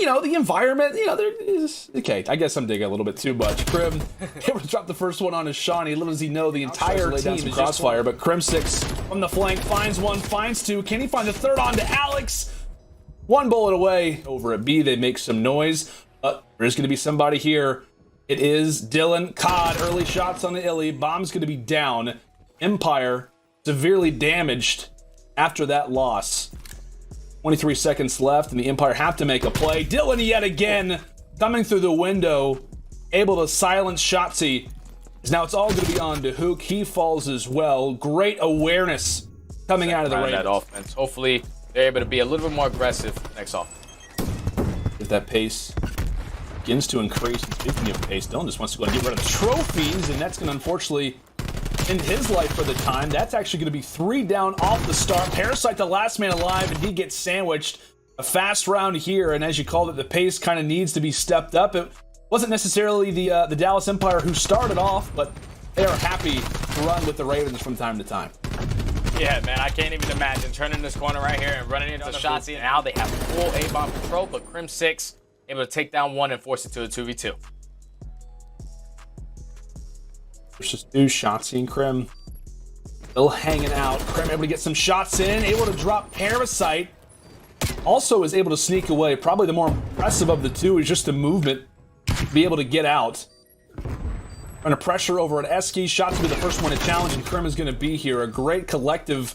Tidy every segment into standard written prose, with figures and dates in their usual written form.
you know, the environment, you know, there is... Okay, I guess I'm digging a little bit too much. Crim able to drop the first one on his Shawnee. Little does he know the entire team is crossfire, but Crimsix from the flank finds one, finds two. Can he find the third on to Alex? One bullet away. Over at B, they make some noise. But there's going to be somebody here. It is Dylan Cod. Early shots on the Illy. Bomb's going to be down. Empire severely damaged after that loss. 23 seconds left, and the Empire have to make a play. Dylan yet again coming through the window, able to silence Shotzzy. Now it's all going to be on to Hook. He falls as well. Great awareness coming out of the Ravens. That offense. Hopefully they're able to be a little bit more aggressive next off. If that pace begins to increase, and speaking of pace, Dylan just wants to go and get rid of the trophies, and that's going to unfortunately end his life for the time. That's actually going to be 3 down off the start. Parasite the last man alive, and he gets sandwiched. A fast round here, and as you called it, the pace kind of needs to be stepped up. It wasn't necessarily the Dallas Empire who started off, but they are happy to run with the Ravens from time to time. Yeah, man, I can't even imagine turning this corner right here and running into Shotzzy. Now they have full A-bomb control, but Crimsix able to take down one and force it to a 2v2. There's just two Shotzzy and Crim still hanging out. Crim able to get some shots in, able to drop Parasite. Also is able to sneak away. Probably the more impressive of the two is just the movement to be able to get out. Under pressure over at Eski. Shot to be the first one to challenge, and Crim is going to be here. A great collective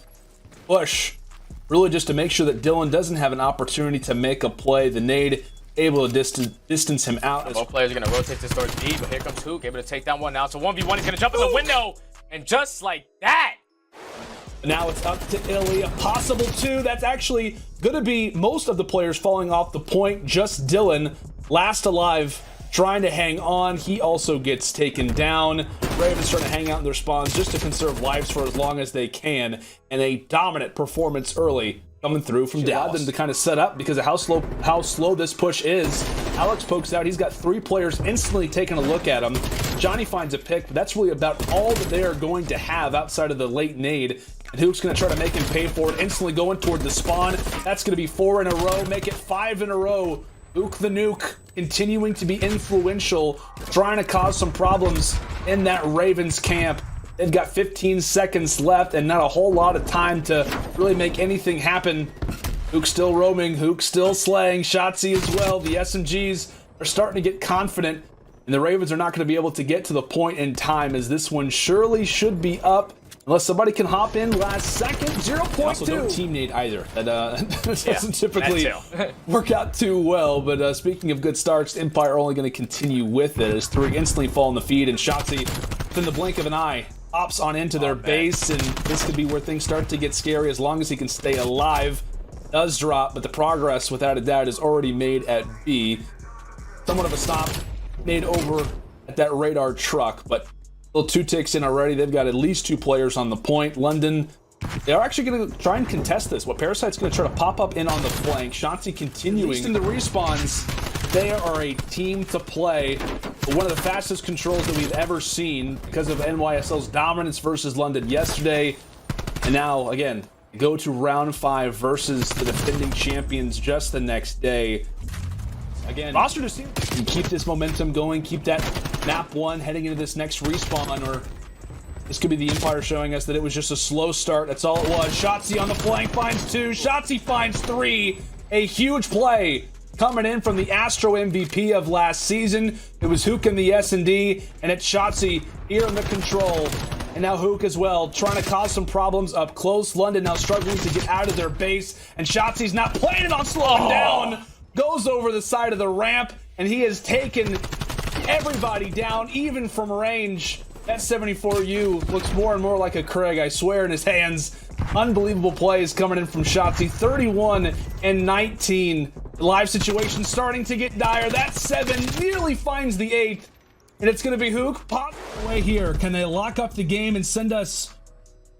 push. Really just to make sure that Dylan doesn't have an opportunity to make a play. The nade able to distance him out. Both players are going to rotate this towards B, but here comes Hook, able to take down one now. So 1v1, he's going to jump in the window, and just like that. Now it's up to Illy, a possible 2. That's actually going to be most of the players falling off the point. Just Dylan, last alive, trying to hang on. He also gets taken down. Ravens trying to hang out in their spawns just to conserve lives for as long as they can. And a dominant performance early coming through from Dallas. Them to kind of set up because of how slow this push is. Alex pokes out. He's got 3 players instantly taking a look at him. Johnny finds a pick, but that's really about all that they are going to have outside of the late nade. And Hook's going to try to make him pay for it, instantly going toward the spawn. That's going to be 4 in a row, make it 5 in a row. Hook the Nuke continuing to be influential, trying to cause some problems in that Ravens camp. They've got 15 seconds left and not a whole lot of time to really make anything happen. Hook still roaming, Hook still slaying, Shotzzy as well. The SMGs are starting to get confident, and the Ravens are not going to be able to get to the point in time, as this one surely should be up. Unless somebody can hop in last second. 0.2. Also don't team nade either. That doesn't typically work out too well. But speaking of good starts, Empire are only going to continue with it as 3 instantly fall in the feed, and Shotzzy, within the blink of an eye, hops on into their base, and this could be where things start to get scary as long as he can stay alive. Does drop, but the progress, without a doubt, is already made at B. Somewhat of a stop made over at that radar truck, but still 2 ticks in already. They've got at least 2 players on the point. London, they are actually going to try and contest this. What Parasite's going to try to pop up in on the flank. Shotzzy continuing. At least in the respawns, they are a team to play. One of the fastest controls that we've ever seen because of NYSL's dominance versus London yesterday. And now, again, go to round 5 versus the defending champions just the next day. Again, roster to see and keep this momentum going, keep that map 1 heading into this next respawn, or this could be the Empire showing us that it was just a slow start. That's all it was. Shotzzy on the flank finds 2. Shotzzy finds 3. A huge play coming in from the Astro MVP of last season. It was Hook in the S&D, and it's Shotzzy here in the control. And now Hook as well, trying to cause some problems up close. London now struggling to get out of their base, and Shotzi's not planning on slowing down. Goes over the side of the ramp, and he has taken everybody down, even from range. That 74U looks more and more like a Craig, I swear, in his hands. Unbelievable plays coming in from Shotzzy. 31 and 19. The live situation starting to get dire. That 7 nearly finds the 8th. And it's going to be Hook pop away here. Can they lock up the game and send us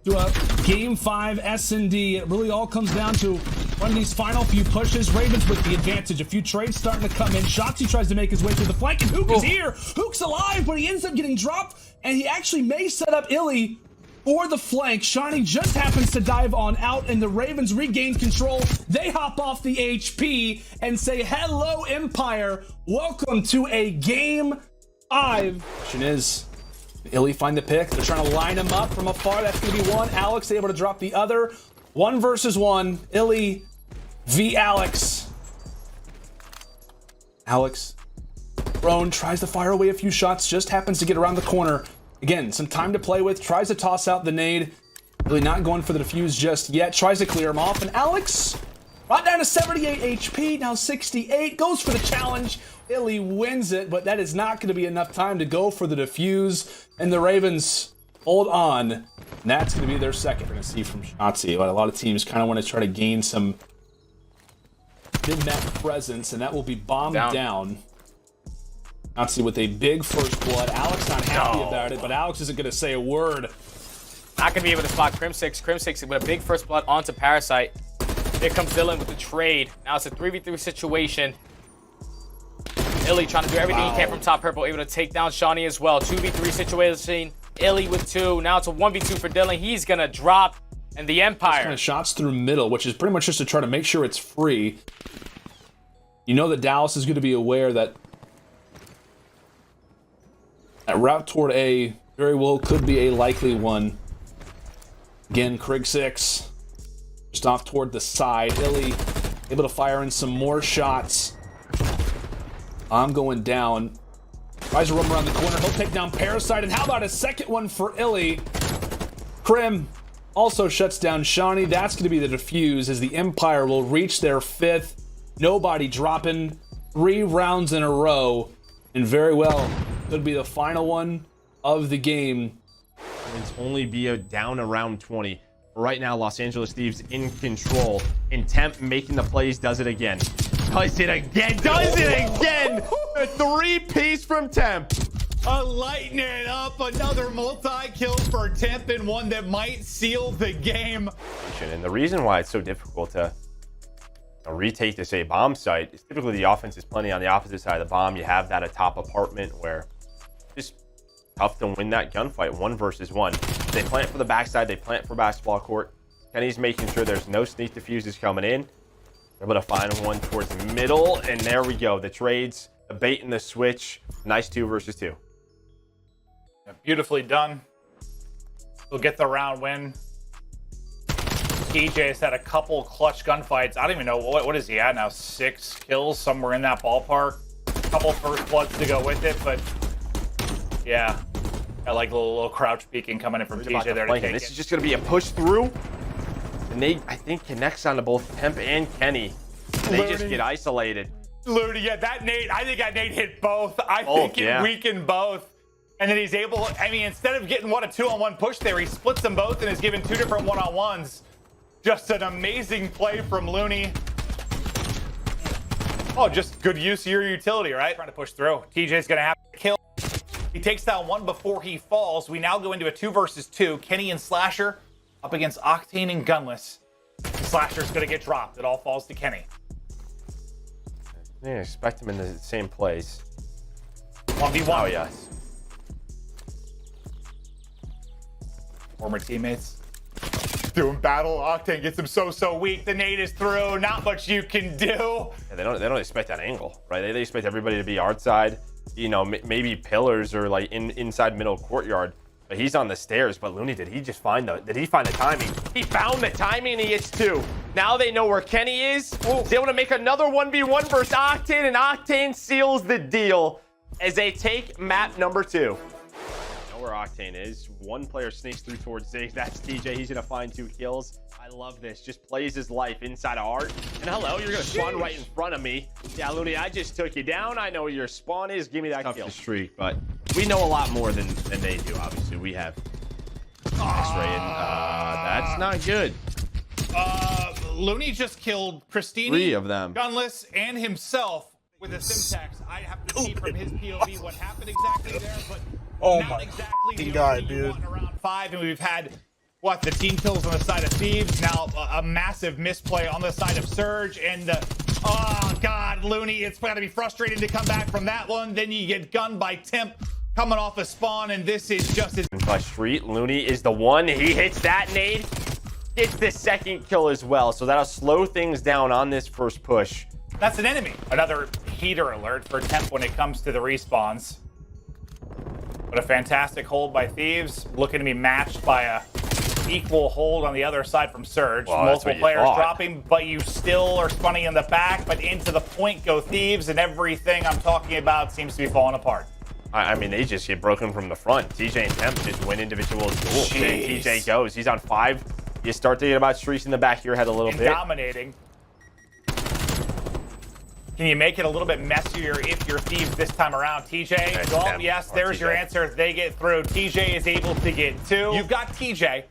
to a Game 5 S&D? It really all comes down to one of these final few pushes. Ravens with the advantage. A few trades starting to come in. Shotzzy tries to make his way through the flank, and Hook is here. Hook's alive, but he ends up getting dropped, and he actually may set up Illy for the flank. Shawnee just happens to dive on out, and the Ravens regain control. They hop off the HP and say, hello, Empire. Welcome to a game 5. Question is, Illy find the pick. They're trying to line him up from afar. That's going to be one. Alex able to drop the other. 1 versus 1. Illy v. Alex. Alex, prone, tries to fire away a few shots, just happens to get around the corner. Again, some time to play with, tries to toss out the nade. Really not going for the defuse just yet. Tries to clear him off, and Alex, right down to 78 HP, now 68, goes for the challenge. Illy wins it, but that is not going to be enough time to go for the defuse, and the Ravens hold on. And that's going to be their second. We're going to see from Shotzi, but a lot of teams kind of want to try to gain some mid-map presence, and that will be bombed down. Shotzi with a big first blood. Alex not happy about it, but Alex isn't going to say a word. Not going to be able to spot Crimsix. Crimsix with a big first blood onto Parasite. Here comes Dylan with the trade. Now it's a 3v3 situation. Illy trying to do everything he can from top purple, able to take down Shawnee as well. 2v3 situation. Illy with 2. Now it's a 1v2 for Dylan. He's going to drop. And the Empire. Kind of shots through middle, which is pretty much just to try to make sure it's free. You know that Dallas is going to be aware that that route toward A very well could be a likely one. Again, Crimsix just off toward the side. Illy able to fire in some more shots. I'm going down. Tries to roam around the corner. He'll take down Parasite. And how about a second one for Illy? Crim also shuts down Shawnee. That's going to be the defuse as the Empire will reach their 5th. Nobody dropping 3 rounds in a row. And very well could be the final one of the game. It's only be a down around 20. Right now, Los Angeles Thieves in control. And Temp making the plays, does it again. Does it again. Does it again. A 3-piece from Temp. Lighten it up. Another multi-kill for Temp, and one that might seal the game. And the reason why it's so difficult to retake this A bomb site is typically the offense is plenty on the opposite side of the bomb. You have that atop apartment where it's just tough to win that gunfight 1 versus 1. They plant for the backside. They plant for basketball court. Kenny's making sure there's no sneak defuses coming in. They're able to find one towards the middle, and there we go. The trades, the bait and the switch. Nice 2 versus 2. Beautifully done. We'll get the round win. TJ has had a couple clutch gunfights. I don't even know what is he at now, 6 kills, somewhere in that ballpark. A couple first bloods to go with it, but yeah, I like a little crouch peeking coming in from TJ there to take this it. is just going to be a push through. And Nate, I think, connects onto both Temp and Kenny. And they just get isolated. Looney, yeah, that nade, I think that nade hit both. I think it weakened both. And then he's able, I mean, instead of getting a 2-on-1 push there, he splits them both and is given 2 different 1-on-1s. Just an amazing play from Looney. Oh, just good use of your utility, right? Trying to push through. TJ's gonna have to kill. He takes down 1 before he falls. We now go into a 2 versus 2. Kenny and Slasher up against Octane and Gunless. Slasher's gonna get dropped. It all falls to Kenny. Yeah, expect him in the same place. 1v1. Oh, yes. Former teammates. Doing battle. Octane gets him so weak. The nade is through. Not much you can do. Yeah, they don't expect that angle, right? They expect everybody to be outside, you know, maybe pillars or like inside middle courtyard. But he's on the stairs. But Looney, did he find the timing? He found the timing and he hits 2. Now they know where Kenny is. He's able to make another 1v1 versus Octane, and Octane seals the deal as they take map number 2. Where Octane is. 1 player sneaks through towards Ziggs. That's TJ. He's gonna find 2 kills. I love this. Just plays his life inside of Art. And hello, you're gonna spawn right in front of me. Yeah, Looney, I just took you down. I know where your spawn is. Give me that kill. Streak, but we know a lot more than they do. Obviously, we have X-ray, and that's not good. Looney just killed Christine, 3 of them, Gunless, and himself with a syntax. I have to see from his POV what happened exactly there, but not exactly the God, only dude. one around 5, and we've had what, the team kills on the side of Thieves, now a massive misplay on the side of Surge, and oh god, Looney, it's going to be frustrating to come back from that one. Then you get gunned by Temp coming off a spawn, and this is just as Street. Looney is the one. He hits that nade. Gets the second kill as well. So that'll slow things down on this first push. that's an enemy. Another heater alert for Temp when it comes to the respawns. But a fantastic hold by Thieves, looking to be matched by a equal hold on the other side from Surge. Well, multiple players thought. dropping, but you still are spawning in the back, but into the point go Thieves, and everything I'm talking about seems to be falling apart. I mean, they just get broken from the front. TJ and Temp just win individual duels. And TJ goes. He's on 5. You start thinking about streaks in the back of your head a little bit. Dominating. Can you make it a little bit messier if you're Thieves this time around? TJ, well, yes, there's your answer. They get through. TJ is able to get 2. You've got TJ,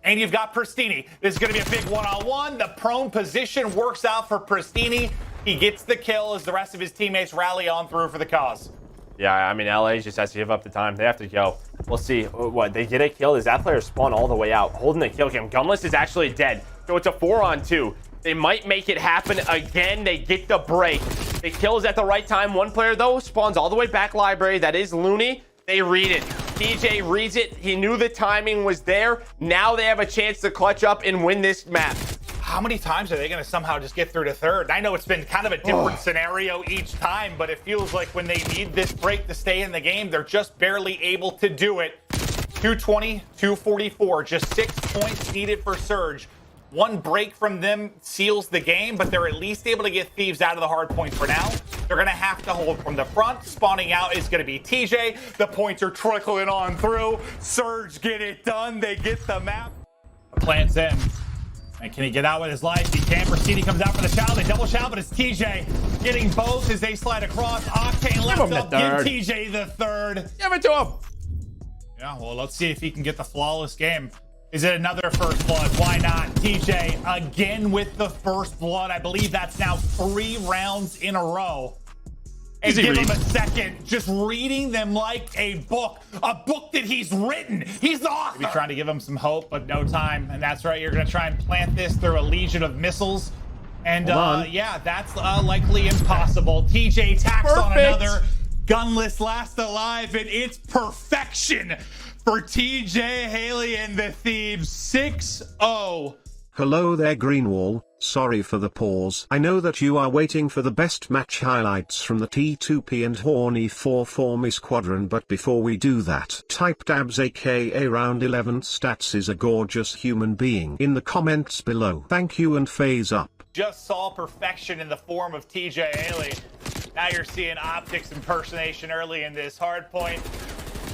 and you've got Pristini. This is going to be a big one-on-one. The prone position works out for Pristini. He gets the kill as the rest of his teammates rally on through for the cause. Yeah, I mean, LA just has to give up the time. They have to go. We'll see. What, they get a kill? Does that player spawn all the way out? Holding the kill cam. Gunless is actually dead. So it's a 4-on-2. They might make it happen again. They get the break. The kill is at the right time. One player, though, spawns all the way back library. That is Looney. They read it. TJ reads it. He knew the timing was there. Now they have a chance to clutch up and win this map. How many times are they going to somehow just get through to third? I know it's been kind of a different scenario each time, but it feels like when they need this break to stay in the game, they're just barely able to do it. 220, 244, just 6 points needed for Surge. One break from them seals the game, but they're at least able to get Thieves out of the hard point for now. They're going to have to hold from the front. Spawning out is going to be TJ. The points are trickling on through. Surge get it done. They get the map. Plants in. And can he get out with his life? He can. Pristini comes out for the chow. They double chow, but it's TJ getting both as they slide across. Octane left up. Give TJ the third. Give it to him. Yeah, well, let's see if he can get the flawless game. Is it another first blood? Why not? TJ again with the first blood. I believe that's now 3 rounds in a row. And Easy give read. him a second. Just reading them like a book that he's written. He's the author. Maybe trying to give him some hope, but no time. And that's right. You're going to try and plant this through a legion of missiles. And yeah, that's likely impossible. TJ tacks on another gunless last alive, and it's perfection for TJ Haley and the Thieves. 6-0. Hello there, Greenwall. Sorry for the pause. I know that you are waiting for the best match highlights from the T2P and Horny 4 Formy squadron, but before we do that, type Dabs aka Round 11 Stats is a gorgeous human being in the comments below. Thank you and phase up. Just saw perfection in the form of TJ Haley. Now you're seeing OpTic's impersonation early in this hard point.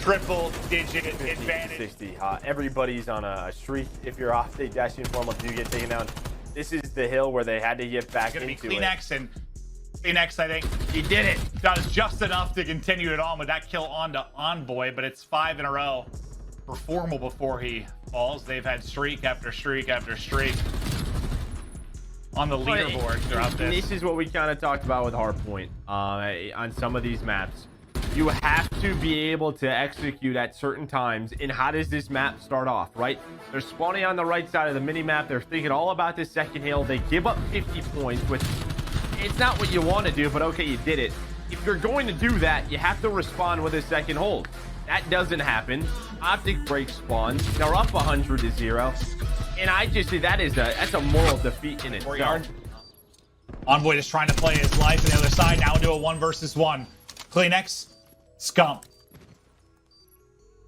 Triple-digit advantage. 60. Everybody's on a streak. If you're off, they Dashy and Formal do get taken down. This is the hill where they had to get back into it. It's going to be CleanX, and CleanX, I think, he did it. Does just enough to continue it on with that kill on to Envoy, but it's 5 in a row for Formal before he falls. They've had streak after streak after streak on the leaderboard throughout this. This is what we kind of talked about with Hardpoint on some of these maps. You have to be able to execute at certain times. And how does this map start off, right? They're spawning on the right side of the mini-map. They're thinking all about this second hill. They give up 50 points, which it's not what you want to do, but okay, you did it. If you're going to do that, you have to respond with a second hold. That doesn't happen. OpTic breaks spawn. They're up 100-0. And I just say that's a moral defeat in itself. Envoy just trying to play his life on the other side. Now into a 1 versus 1. CleanX. Scump.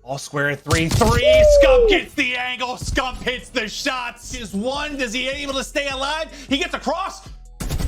All square 3-3. Scump gets the angle. Scump hits the shots. Is 1. Does he able to stay alive? He gets across.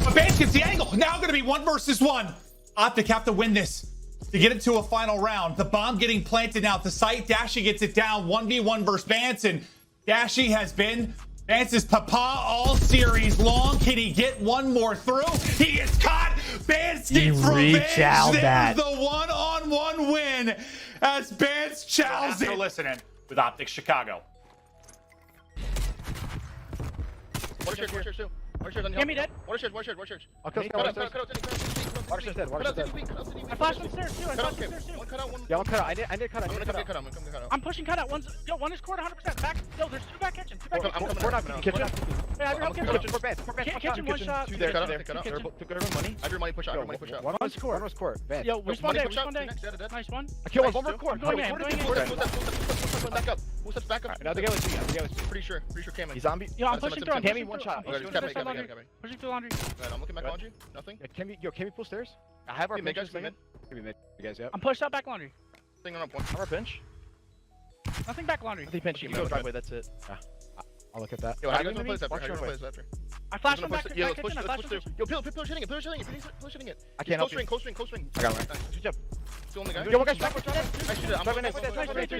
But Bates gets the angle. Now going to be 1 versus 1. OpTic have to win this to get it to a final round. The bomb getting planted now at the site. Dashy gets it down. 1v1 versus Vance. And Dashy has been Vance's papa all series long. Can he get one more through? He is caught. Vance gets revenge. There's the 1-on-1 win as Vance chows it. Listening with OpTic Chicago. One shirt, two. One shirt on the Give me that. One shirt. I'll kill Water's dead. Water's dead. I flashed upstairs too. I flashed upstairs too. One cut out. Yeah, one cut out. I did cut out. I'm gonna cut out. I'm pushing cut out. One is core 100%. Back. Yo, there's two back kitchen. Two back kitchen. I'm coming out. Kitchen. Hey, I have your kitchen. Kitchen one shot. Two there. Cut out. Took everyone money. I have your money push out. One was core. One was core. Bad. Yo, respawn day. Nice one. I killed one more core. I'm going in. Back up. Who steps back up? Now the guy was pretty sure camo. He's zombie. Yo, I'm pushing through. Cammy one shot. Pushing through laundry. I'm looking back laundry. Nothing. Cammy pull stairs. I have our mid. Guys, yeah. I'm pushed out back laundry. Thing on point. I'm our pinch. Nothing back laundry. Nothing pinch. You go driveway. That's it. I'll look at that. Yo, how you gonna play this after? I flashed him back. Yeah, let's push through. Yo, Pillar's hitting it. I can't help you. Close swing. I got it. Good job. Still on the guy. Yo, one guy's back. I shoot it. I'm driving next.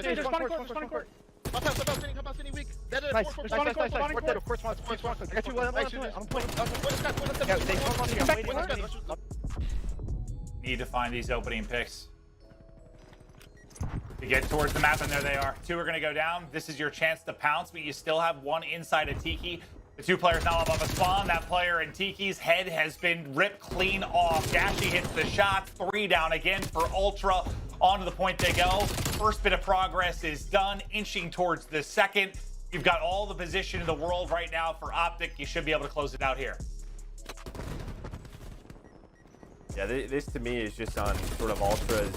There's one court. Top out, sitting weak. Nice. I got two. I'm playing. Need to find these opening picks. To get towards the map, and there they are. Two are going to go down. This is your chance to pounce, but you still have one inside of Tiki. The two players now above a spawn. That player in Tiki's head has been ripped clean off. Dashy hits the shot. 3 down again for Ultra. Onto the point they go. First bit of progress is done. Inching towards the second. You've got all the position in the world right now for OpTic. You should be able to close it out here. Yeah, this to me is just on sort of Ultra's.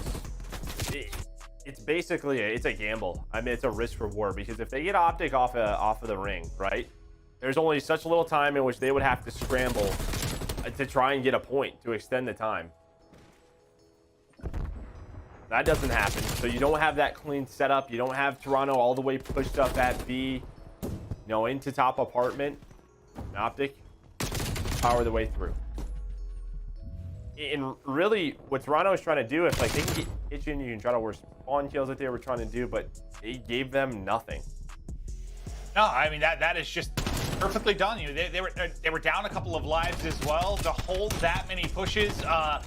It's basically it's a gamble. I mean, it's a risk reward because if they get OpTic off of the ring, right? There's only such little time in which they would have to scramble to try and get a point to extend the time. That doesn't happen. So you don't have that clean setup. You don't have Toronto all the way pushed up at B, into top apartment. OpTic power the way through. And really, what Toronto is trying to do, if like they can get kitchen, you can try to work spawn kills that they were trying to do, but it gave them nothing. No, I mean that is just perfectly done. They were down a couple of lives as well. To hold that many pushes, yeah,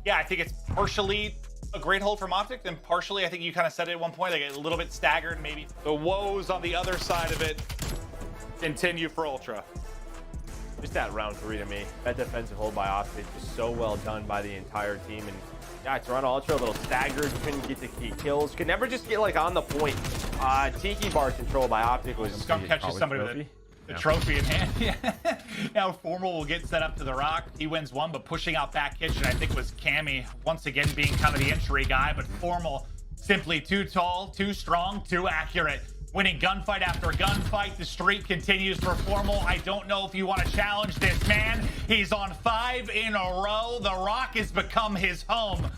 I think it's partially a great hold from OpTic, and partially, I think you kind of said it at one point, they get a little bit staggered, maybe. The woes on the other side of it continue for Ultra. Just that round 3 to me. That defensive hold by OpTic just so well done by the entire team. And yeah, Toronto Ultra a little staggered, couldn't get the key kills, could never just get like on the point. Tiki bar control by OpTic was Scump catches somebody with the trophy in hand. Now Formal will get set up to the rock. He wins one, but pushing out back kitchen, I think, was Cammy once again being kind of the entry guy, but Formal simply too tall, too strong, too accurate. Winning gunfight after gunfight. The streak continues for Formal. I don't know if you want to challenge this man. He's on 5 in a row. The rock has become his home.